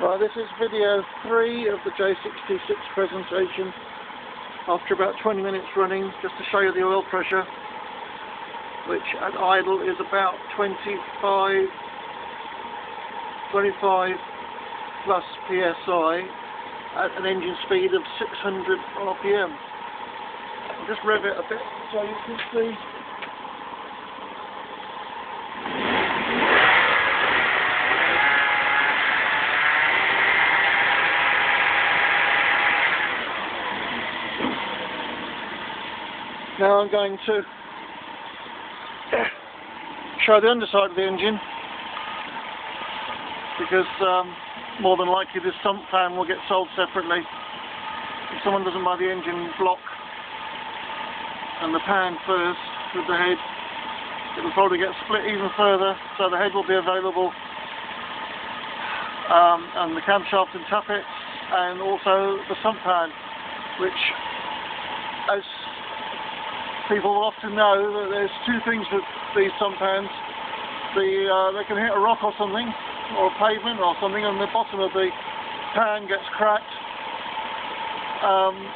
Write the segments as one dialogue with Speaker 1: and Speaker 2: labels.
Speaker 1: Right, this is video 3 of the J66 presentation after about 20 minutes running, just to show you the oil pressure, which at idle is about 25 plus psi at an engine speed of 600 RPM. I'll just rev it a bit so you can see. Now I'm going to show the underside of the engine, because more than likely this sump fan will get sold separately. If someone doesn't buy the engine block and the pan first with the head, it will probably get split even further, so the head will be available, and the camshaft and tappets, and also the sump pan, which, as people often know, that there's two things with these sump pans. They can hit a rock or something, or a pavement or something, and the bottom of the pan gets cracked,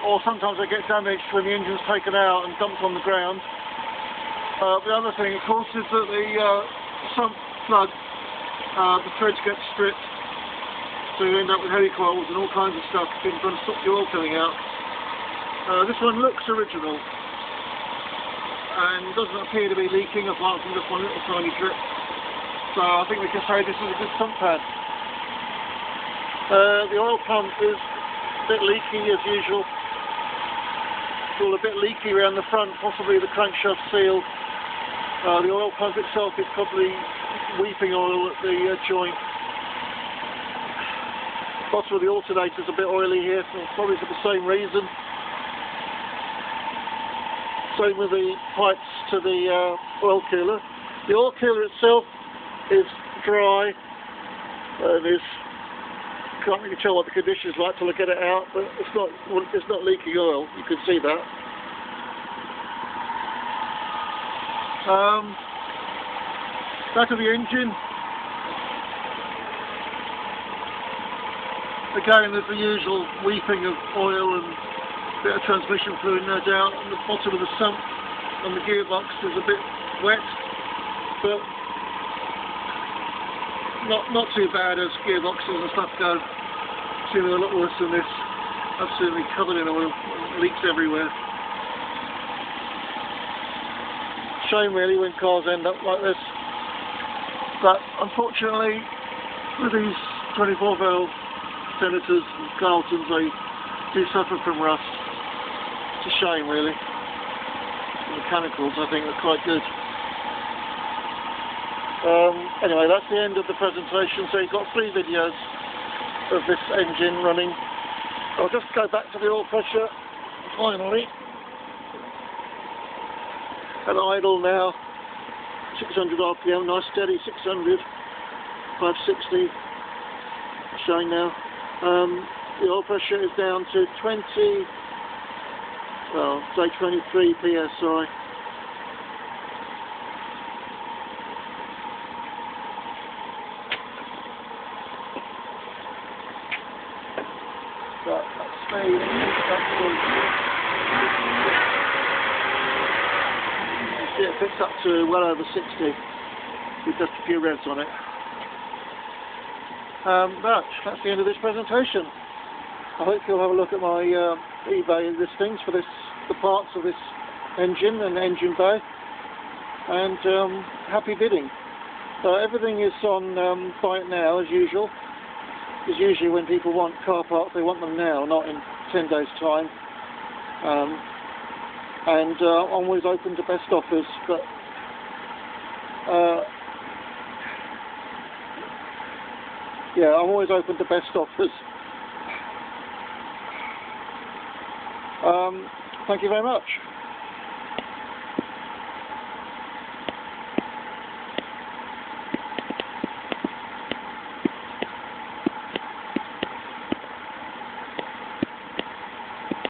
Speaker 1: or sometimes they get damaged when the engine's taken out and dumped on the ground. The other thing, of course, is that the sump plug, the threads get stripped, so you end up with heavy coils and all kinds of stuff trying to stop the oil coming out. This one looks original and doesn't appear to be leaking, apart from just one little tiny drip. So I think we can say this is a good sump pan. The oil pump is a bit leaky as usual. It's all a bit leaky around the front, possibly the crankshaft seal. The oil pump itself is probably weeping oil at the joint. The bottom of the alternator is a bit oily here, probably for the same reason. Same with the pipes to the oil cooler. The oil cooler itself is dry and can't really tell what the condition is like till I get it out, but it's not leaking oil, you can see that. Back of the engine. Again, there's the usual weeping of oil and bit of transmission fluid, no doubt, and the bottom of the sump on the gearbox is a bit wet, but not too bad as gearboxes and stuff go. Seeming a lot worse than this. Absolutely covered in oil, leaks everywhere. Shame really when cars end up like this, but unfortunately with these 24 valve Senators and Carltons, they do suffer from rust. It's a shame really. The mechanicals I think are quite good. Anyway, that's the end of the presentation. So you've got 3 videos of this engine running. I'll just go back to the oil pressure finally. At idle now, 600 RPM, nice steady 600, 560 showing now. The oil pressure is down to 23 psi. But that's speed, you see it picks up to well over 60 with just a few revs on it. But that's the end of this presentation. I hope you'll have a look at my eBay listings for the parts of this engine and engine bay, and happy bidding. Everything is on buy it now as usual. Because usually when people want car parts, they want them now, not in 10 days' time. And I'm always open to best offers, but yeah, I'm always open to best offers. Thank you very much.